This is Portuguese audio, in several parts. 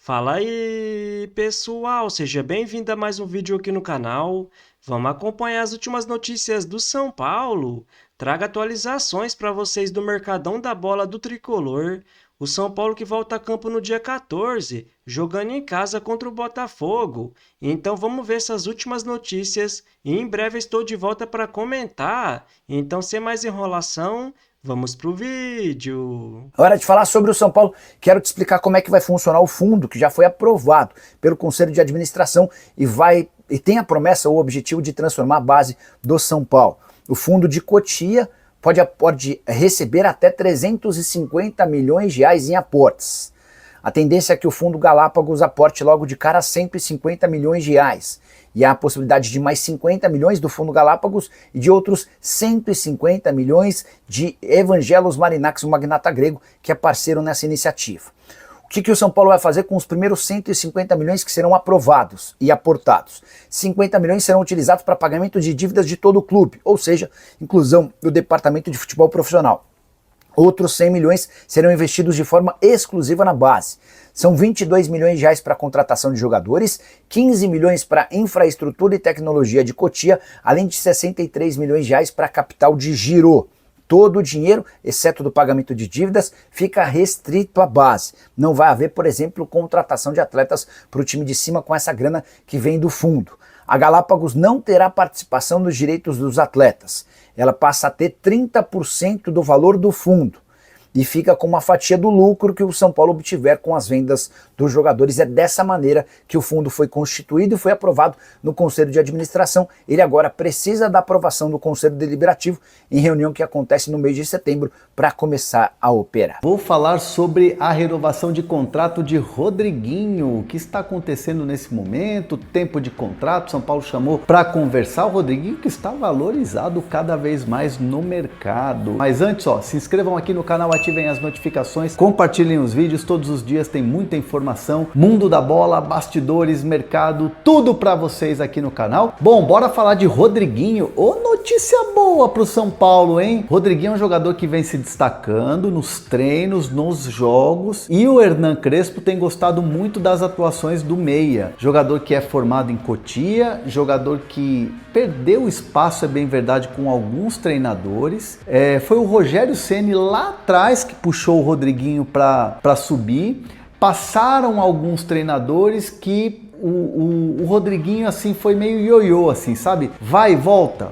Fala aí, pessoal! Seja bem-vindo a mais um vídeo aqui no canal. Vamos acompanhar as últimas notícias do São Paulo. Traga atualizações para vocês do Mercadão da Bola do Tricolor. O São Paulo que volta a campo no dia 14, jogando em casa contra o Botafogo. Então vamos ver essas últimas notícias e em breve estou de volta para comentar. Então, sem mais enrolação, vamos pro vídeo. Hora de falar sobre o São Paulo, quero te explicar como é que vai funcionar o fundo, que já foi aprovado pelo Conselho de Administração e tem a promessa ou o objetivo de transformar a base do São Paulo. O fundo de Cotia pode receber até 350 milhões de reais em aportes. A tendência é que o fundo Galápagos aporte logo de cara 150 milhões de reais. E há a possibilidade de mais 50 milhões do fundo Galápagos e de outros 150 milhões de Evangelos Marinax, o magnata grego, que é parceiro nessa iniciativa. O que o São Paulo vai fazer com os primeiros 150 milhões que serão aprovados e aportados? 50 milhões serão utilizados para pagamento de dívidas de todo o clube, ou seja, inclusão do departamento de futebol profissional. Outros 100 milhões serão investidos de forma exclusiva na base. São 22 milhões de reais para a contratação de jogadores, 15 milhões para infraestrutura e tecnologia de Cotia, além de 63 milhões de reais para a capital de giro. Todo o dinheiro, exceto do pagamento de dívidas, fica restrito à base. Não vai haver, por exemplo, contratação de atletas para o time de cima com essa grana que vem do fundo. A Galápagos não terá participação dos direitos dos atletas. Ela passa a ter 30% do valor do fundo e fica com uma fatia do lucro que o São Paulo obtiver com as vendas dos jogadores. É dessa maneira que o fundo foi constituído e foi aprovado no Conselho de Administração. Ele agora precisa da aprovação do Conselho Deliberativo em reunião que acontece no mês de setembro para começar a operar. Vou falar sobre a renovação de contrato de Rodriguinho. O que está acontecendo nesse momento? Tempo de contrato, São Paulo chamou para conversar. O Rodriguinho que está valorizado cada vez mais no mercado. Mas antes, se inscrevam aqui no canal, ativem as notificações, compartilhem os vídeos, todos os dias tem muita informação, mundo da bola, bastidores, mercado, tudo para vocês aqui no canal. Bom, bora falar de Rodriguinho. Notícia boa pro São Paulo, hein? Rodriguinho é um jogador que vem se destacando nos treinos, nos jogos, e o Hernan Crespo tem gostado muito das atuações do meia. Jogador que é formado em Cotia, jogador que perdeu espaço, é bem verdade, com alguns treinadores. Foi o Rogério Ceni lá atrás que puxou o Rodriguinho para subir. Passaram alguns treinadores que o Rodriguinho assim foi meio ioiô, assim, sabe? Vai e volta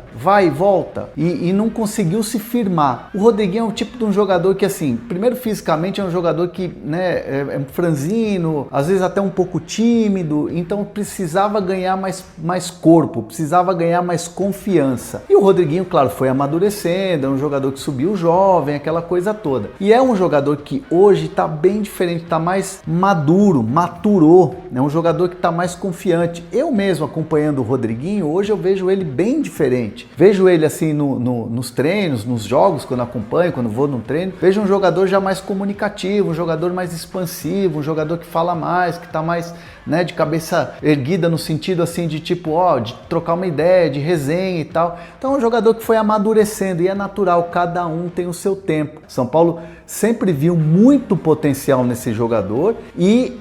e não conseguiu se firmar. O Rodriguinho é um tipo de um jogador que, assim, primeiro fisicamente é um jogador que, né, é franzino, às vezes até um pouco tímido, então precisava ganhar mais corpo, precisava ganhar mais confiança. E o Rodriguinho, claro, foi amadurecendo, é um jogador que subiu jovem, aquela coisa toda. E é um jogador que hoje está bem diferente, está mais maduro, maturou, é um jogador que está mais confiante. Eu mesmo acompanhando o Rodriguinho, hoje eu vejo ele bem diferente. Vejo ele assim nos treinos, nos jogos, quando acompanho, quando vou num treino, vejo um jogador já mais comunicativo, um jogador mais expansivo, um jogador que fala mais, que tá mais, né, de cabeça erguida no sentido assim de tipo, de trocar uma ideia, de resenha e tal. Então é um jogador que foi amadurecendo e é natural, cada um tem o seu tempo. São Paulo sempre viu muito potencial nesse jogador e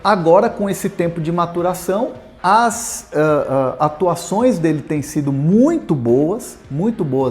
agora com esse tempo de maturação, as atuações dele têm sido muito boas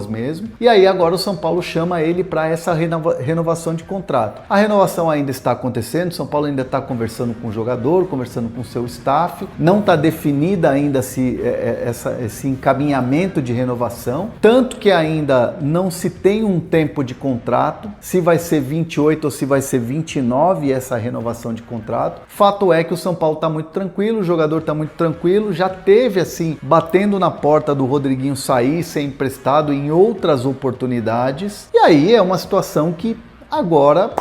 mesmo. E aí agora o São Paulo chama ele para essa renovação de contrato. A renovação ainda está acontecendo, o São Paulo ainda está conversando com o jogador, conversando com o seu staff. Não está definida ainda esse encaminhamento de renovação, tanto que ainda não se tem um tempo de contrato, se vai ser 28 ou se vai ser 29 essa renovação de contrato. Fato é que o São Paulo está muito tranquilo, o jogador está muito tranquilo, já teve assim, batendo na porta do Rodriguinho sair, ser emprestado em outras oportunidades. E aí é uma situação que agora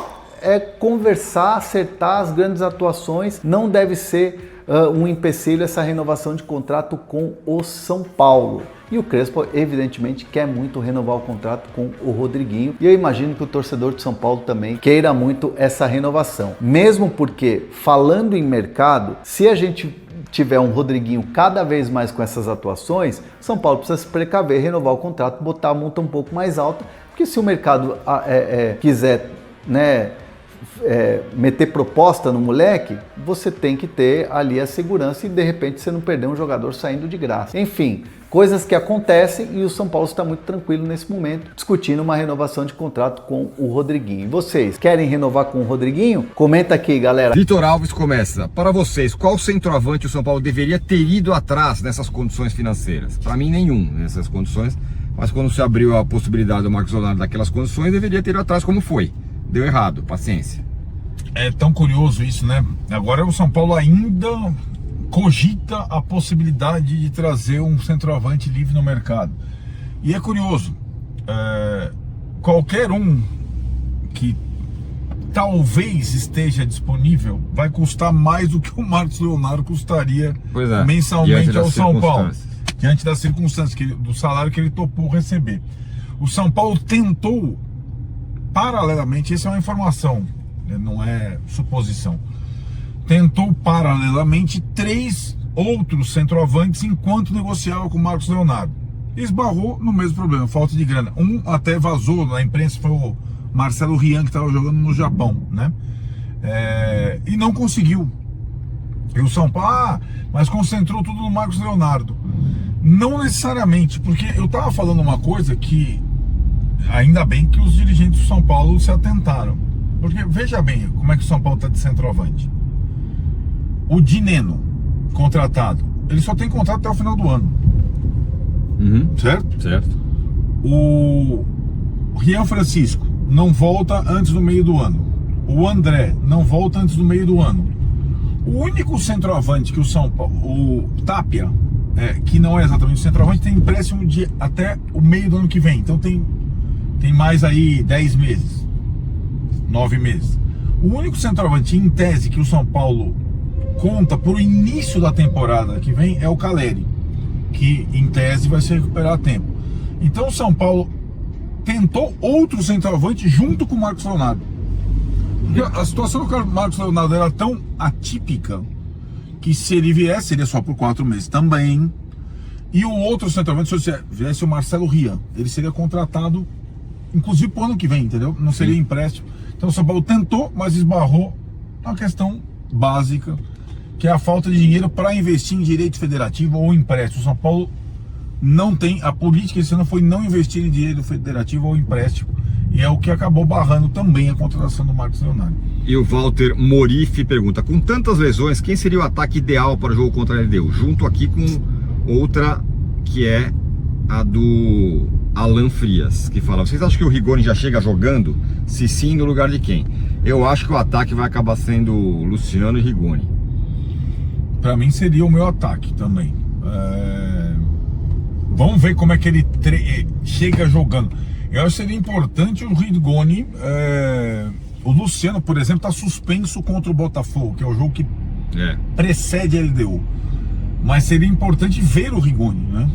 é conversar, acertar as grandes atuações. Não deve ser um empecilho essa renovação de contrato com o São Paulo. E o Crespo, evidentemente, quer muito renovar o contrato com o Rodriguinho. E eu imagino que o torcedor de São Paulo também queira muito essa renovação. Mesmo porque, falando em mercado, se a gente tiver um Rodriguinho cada vez mais com essas atuações, São Paulo precisa se precaver, renovar o contrato, botar a multa um pouco mais alta, porque se o mercado quiser, né, meter proposta no moleque, você tem que ter ali a segurança e de repente você não perder um jogador saindo de graça. Enfim, coisas que acontecem e o São Paulo está muito tranquilo nesse momento, discutindo uma renovação de contrato com o Rodriguinho. E vocês, querem renovar com o Rodriguinho? Comenta aqui, galera. Vitor Alves começa. Para vocês, qual centroavante o São Paulo deveria ter ido atrás nessas condições financeiras? Para mim, nenhum nessas condições. Mas quando se abriu a possibilidade do Marcos Leonardo daquelas condições, deveria ter ido atrás como foi. Deu errado, paciência. É tão curioso isso, né? Agora o São Paulo ainda cogita a possibilidade de trazer um centroavante livre no mercado. E é curioso, qualquer um que talvez esteja disponível vai custar mais do que o Marcos Leonardo custaria mensalmente ao São Paulo, diante das circunstâncias, do salário que ele topou receber. O São Paulo tentou, paralelamente, essa é uma informação, não é suposição, tentou paralelamente 3 outros centroavantes enquanto negociava com o Marcos Leonardo. Esbarrou no mesmo problema, falta de grana. Um até vazou na imprensa, foi o Marcelo Rian, que estava jogando no Japão, né? E não conseguiu. E o São Paulo, mas concentrou tudo no Marcos Leonardo. Não necessariamente, porque eu estava falando uma coisa que, ainda bem que os dirigentes do São Paulo se atentaram. Porque veja bem como é que o São Paulo está de centroavante. O Dineno, contratado, ele só tem contrato até o final do ano. Certo? Certo. O Rian Francisco não volta antes do meio do ano. O André não volta antes do meio do ano. O único centroavante que o São Paulo, o Tapia, que não é exatamente o centroavante, tem empréstimo de até o meio do ano que vem. Então tem mais aí 10 meses, 9 meses. O único centroavante em tese que o São Paulo conta por início da temporada que vem é o Caleri, que em tese vai se recuperar a tempo. Então o São Paulo tentou outro centroavante junto com o Marcos Leonardo. A situação do Marcos Leonardo era tão atípica que se ele viesse, seria só por 4 meses também. E o outro centroavante, se viesse o Marcelo Rian, ele seria contratado inclusive para o ano que vem, entendeu? Não seria empréstimo. Então o São Paulo tentou, mas esbarrou na questão básica, que é a falta de dinheiro para investir em direito federativo ou empréstimo. O São Paulo não tem, a política esse ano foi não investir em direito federativo ou empréstimo, e é o que acabou barrando também a contratação do Marcos Leonardo. E o Walter Morifi pergunta, com tantas lesões, quem seria o ataque ideal para o jogo contra a LDU? Junto aqui com outra que é a do Alan Frias, que fala, vocês acham que o Rigoni já chega jogando? Se sim, no lugar de quem? Eu acho que o ataque vai acabar sendo Luciano e Rigoni. Para mim seria o meu ataque também. Vamos ver como é que ele chega jogando. Eu acho que seria importante o Rigoni. O Luciano, por exemplo, está suspenso contra o Botafogo, que é o jogo que precede a LDU. Mas seria importante ver o Rigoni, né?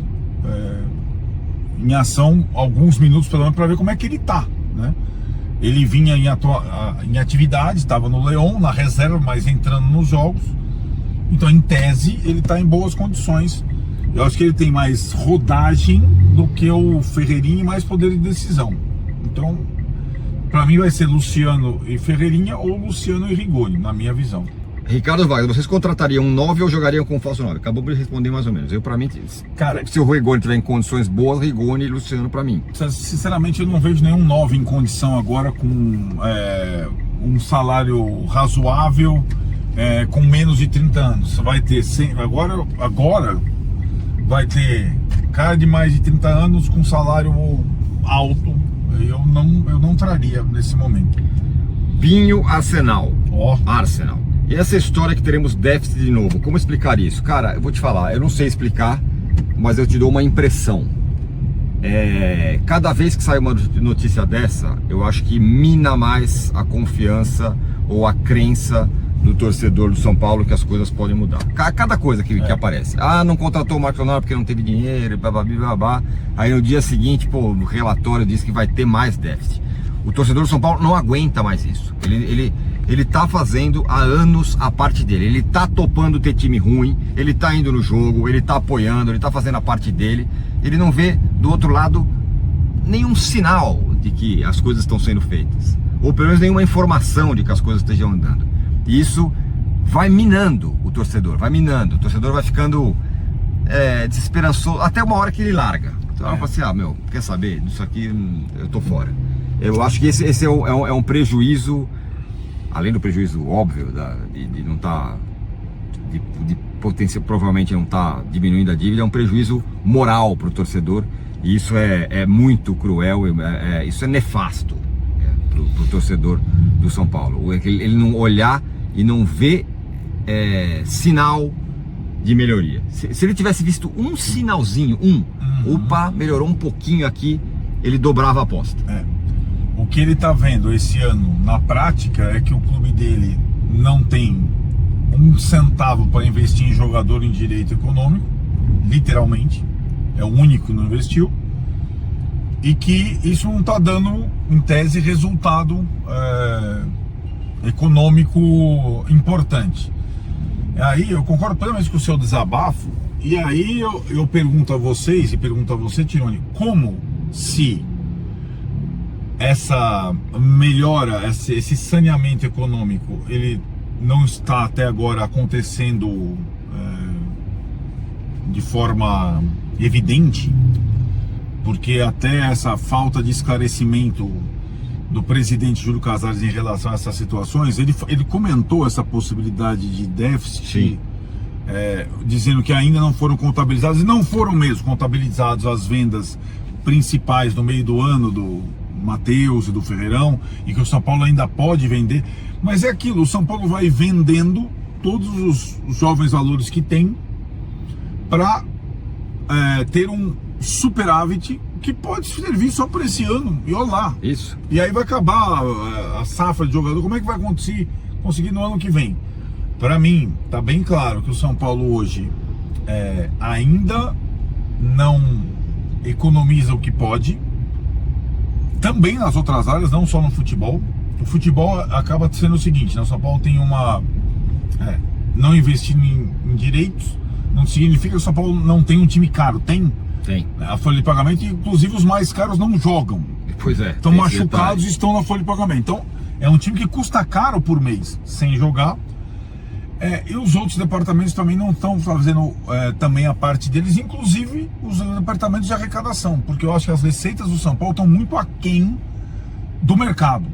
Em ação, alguns minutos pelo menos, para ver como é que ele tá, né? Ele vinha em atividade, estava no Leão, na reserva, mas entrando nos jogos. Então, em tese, ele está em boas condições. Eu acho que ele tem mais rodagem do que o Ferreirinha e mais poder de decisão. Então, para mim vai ser Luciano e Ferreirinha ou Luciano e Rigoni, na minha visão. Ricardo Wagner, vocês contratariam um 9 ou jogariam com um falso 9? Acabou de responder mais ou menos. Eu, para mim, cara, se o Rigoni tiver em condições boas, Rigoni e Luciano para mim. Sinceramente, eu não vejo nenhum 9 em condição agora com um salário razoável, com menos de 30 anos. Vai ter agora vai ter cara de mais de 30 anos com salário alto. Eu não traria nesse momento. Binho Arsenal. Arsenal. E essa história que teremos déficit de novo, como explicar isso? Cara, eu vou te falar, eu não sei explicar, mas eu te dou uma impressão. Cada vez que sai uma notícia dessa, eu acho que mina mais a confiança ou a crença do torcedor do São Paulo que as coisas podem mudar. Cada coisa que aparece. Não contratou o Marcos Leonardo porque não teve dinheiro, blá. Aí no dia seguinte, o relatório diz que vai ter mais déficit. O torcedor do São Paulo não aguenta mais isso. Ele tá fazendo há anos a parte dele. Ele tá topando ter time ruim, ele tá indo no jogo, ele tá apoiando, ele tá fazendo a parte dele. Ele não vê do outro lado nenhum sinal de que as coisas estão sendo feitas. ou pelo menos nenhuma informação de que as coisas estejam andando. E isso vai minando o torcedor, o torcedor vai ficando desesperançoso, até uma hora que ele larga. Então eu falo assim, quer saber, disso aqui eu tô fora. Eu acho que esse é um prejuízo, além do prejuízo óbvio de não estar, de potencial, provavelmente não estar diminuindo a dívida, é um prejuízo moral para o torcedor, e isso é muito cruel, isso é nefasto para o torcedor do São Paulo. Ele não olhar e não ver sinal de melhoria. Se ele tivesse visto um sinalzinho, opa, melhorou um pouquinho aqui, ele dobrava a aposta. O que ele está vendo esse ano na prática é que o clube dele não tem um centavo para investir em jogador em direito econômico, literalmente, é o único que não investiu, e que isso não está dando, em tese, resultado econômico importante. Aí eu concordo plenamente com o seu desabafo, e aí eu pergunto a vocês, e pergunto a você, Tironi, como se essa melhora, esse saneamento econômico, ele não está até agora acontecendo de forma evidente, porque até essa falta de esclarecimento do presidente Júlio Casares em relação a essas situações, ele comentou essa possibilidade de déficit, dizendo que ainda não foram contabilizados, e não foram mesmo contabilizados as vendas principais no meio do ano do Matheus e do Ferreirão, e que o São Paulo ainda pode vender, mas é aquilo, o São Paulo vai vendendo todos os jovens valores que tem para ter um superávit que pode servir só por esse ano, e olha lá. Isso. E aí vai acabar a safra de jogador, como é que vai conseguir no ano que vem? Para mim, tá bem claro que o São Paulo hoje ainda não economiza o que pode, também nas outras áreas, não só no futebol. O futebol acaba sendo o seguinte, né? O São Paulo tem não investindo em direitos, não significa que o São Paulo não tem um time caro, tem a folha de pagamento, e inclusive os mais caros não jogam. Pois é. Estão machucados e estão na folha de pagamento. Então, é um time que custa caro por mês, sem jogar. E os outros departamentos também não estão fazendo também a parte deles, inclusive os departamentos de arrecadação, porque eu acho que as receitas do São Paulo estão muito aquém do mercado,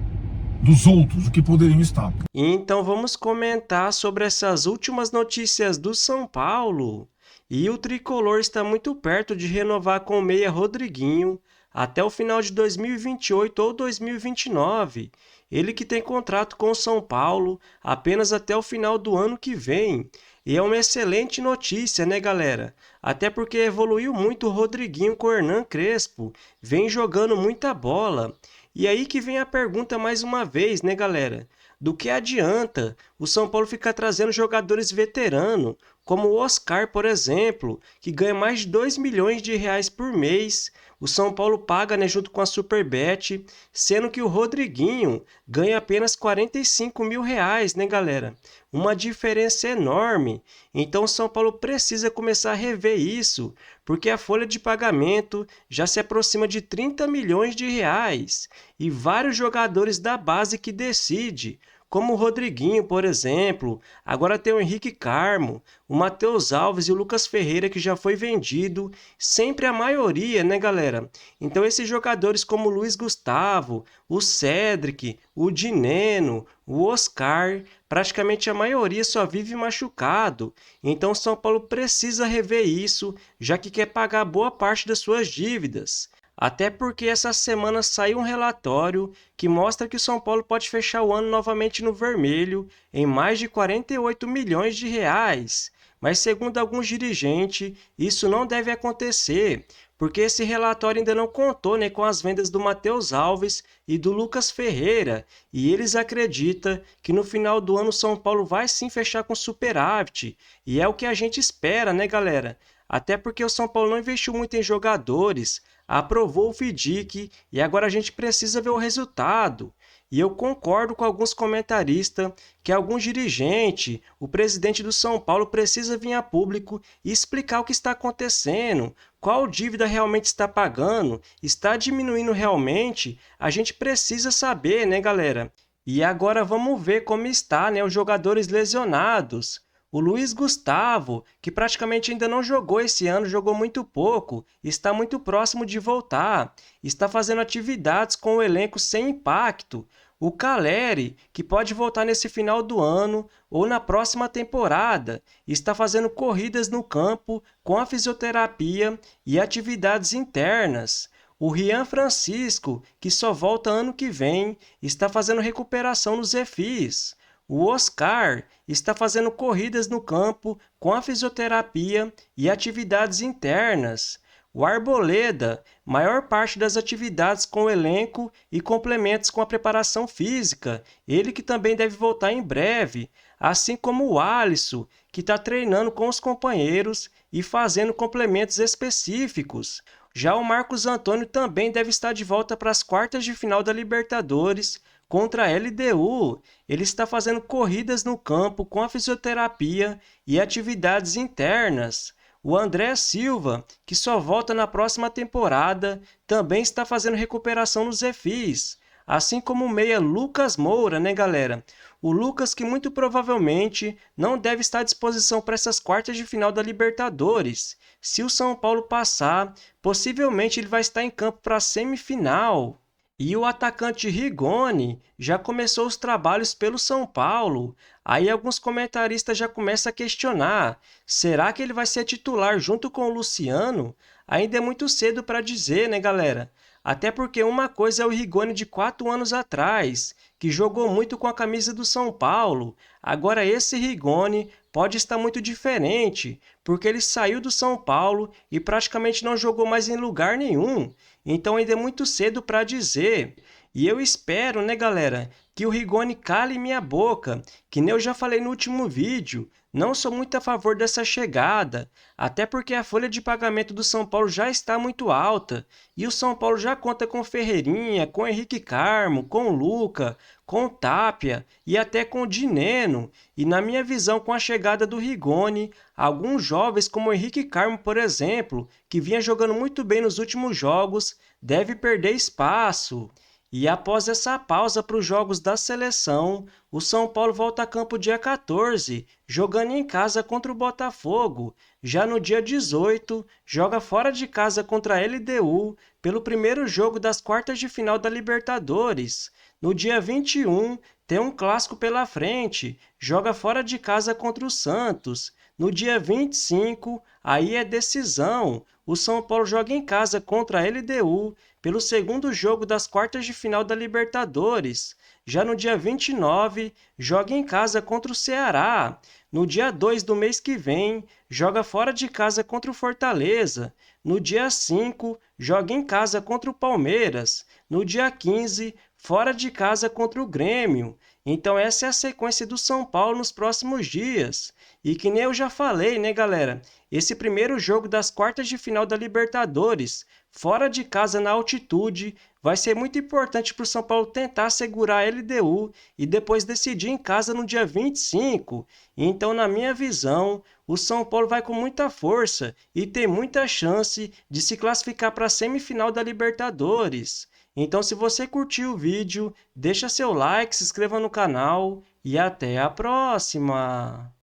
dos outros, o que poderiam estar. Então vamos comentar sobre essas últimas notícias do São Paulo. E o tricolor está muito perto de renovar com o meia Rodriguinho até o final de 2028 ou 2029. Ele que tem contrato com o São Paulo apenas até o final do ano que vem. E é uma excelente notícia, né, galera? Até porque evoluiu muito o Rodriguinho com o Hernan Crespo, vem jogando muita bola. E aí que vem a pergunta mais uma vez, né, galera? Do que adianta o São Paulo ficar trazendo jogadores veteranos, como o Oscar, por exemplo, que ganha mais de 2 milhões de reais por mês. O São Paulo paga, né, junto com a Superbet, sendo que o Rodriguinho ganha apenas 45 mil reais, né, galera? Uma diferença enorme. Então o São Paulo precisa começar a rever isso, porque a folha de pagamento já se aproxima de 30 milhões de reais. E vários jogadores da base que decidem, como o Rodriguinho, por exemplo, agora tem o Henrique Carmo, o Matheus Alves e o Lucas Ferreira, que já foi vendido, sempre a maioria, né, galera? Então esses jogadores como o Luiz Gustavo, o Cedric, o Dineno, o Oscar, praticamente a maioria só vive machucado. Então o São Paulo precisa rever isso, já que quer pagar boa parte das suas dívidas. Até porque essa semana saiu um relatório que mostra que o São Paulo pode fechar o ano novamente no vermelho em mais de 48 milhões de reais. Mas segundo alguns dirigentes, isso não deve acontecer, porque esse relatório ainda não contou, né, com as vendas do Matheus Alves e do Lucas Ferreira, e eles acreditam que no final do ano o São Paulo vai sim fechar com superávit, e é o que a gente espera, né, galera? Até porque o São Paulo não investiu muito em jogadores, aprovou o FDIC e agora a gente precisa ver o resultado. E eu concordo com alguns comentaristas que algum dirigente, o presidente do São Paulo, precisa vir a público e explicar o que está acontecendo, qual dívida realmente está pagando, está diminuindo realmente. A gente precisa saber, né, galera? E agora vamos ver como está, né, os jogadores lesionados. O Luiz Gustavo, que praticamente ainda não jogou esse ano, jogou muito pouco, está muito próximo de voltar, está fazendo atividades com o elenco sem impacto. O Caleri, que pode voltar nesse final do ano ou na próxima temporada, está fazendo corridas no campo com a fisioterapia e atividades internas. O Rian Francisco, que só volta ano que vem, está fazendo recuperação nos refis. O Oscar está fazendo corridas no campo com a fisioterapia e atividades internas. O Arboleda, maior parte das atividades com o elenco e complementos com a preparação física, ele que também deve voltar em breve, assim como o Alisson, que está treinando com os companheiros e fazendo complementos específicos. Já o Marcos Antônio também deve estar de volta para as quartas de final da Libertadores contra a LDU. Ele está fazendo corridas no campo com a fisioterapia e atividades internas. O André Silva, que só volta na próxima temporada, também está fazendo recuperação nos refis. Assim como o meia Lucas Moura, né, galera? O Lucas que muito provavelmente não deve estar à disposição para essas quartas de final da Libertadores. Se o São Paulo passar, possivelmente ele vai estar em campo para a semifinal. E o atacante Rigoni já começou os trabalhos pelo São Paulo. Aí alguns comentaristas já começam a questionar, será que ele vai ser titular junto com o Luciano? Ainda é muito cedo para dizer, né, galera? Até porque uma coisa é o Rigoni de 4 anos atrás, que jogou muito com a camisa do São Paulo. Agora esse Rigoni pode estar muito diferente, porque ele saiu do São Paulo e praticamente não jogou mais em lugar nenhum. Então ainda é muito cedo para dizer. E eu espero, né, galera, que o Rigoni cale minha boca, que nem eu já falei no último vídeo. Não sou muito a favor dessa chegada, até porque a folha de pagamento do São Paulo já está muito alta, e o São Paulo já conta com Ferreirinha, com Henrique Carmo, com Luca, com Tapia e até com Dineno. E na minha visão, com a chegada do Rigoni, alguns jovens como o Henrique Carmo, por exemplo, que vinha jogando muito bem nos últimos jogos, deve perder espaço. E após essa pausa para os jogos da seleção, o São Paulo volta a campo dia 14, jogando em casa contra o Botafogo. Já no dia 18, joga fora de casa contra a LDU pelo primeiro jogo das quartas de final da Libertadores. No dia 21, tem um clássico pela frente, joga fora de casa contra o Santos. No dia 25, aí é decisão. O São Paulo joga em casa contra a LDU pelo segundo jogo das quartas de final da Libertadores. Já no dia 29, joga em casa contra o Ceará. No dia 2 do mês que vem, joga fora de casa contra o Fortaleza. No dia 5, joga em casa contra o Palmeiras. No dia 15, fora de casa contra o Grêmio. Então essa é a sequência do São Paulo nos próximos dias. E que nem eu já falei, né, galera? Esse primeiro jogo das quartas de final da Libertadores, fora de casa na altitude, vai ser muito importante para o São Paulo tentar segurar a LDU e depois decidir em casa no dia 25. Então, na minha visão, o São Paulo vai com muita força e tem muita chance de se classificar para a semifinal da Libertadores. Então, se você curtiu o vídeo, deixa seu like, se inscreva no canal e até a próxima!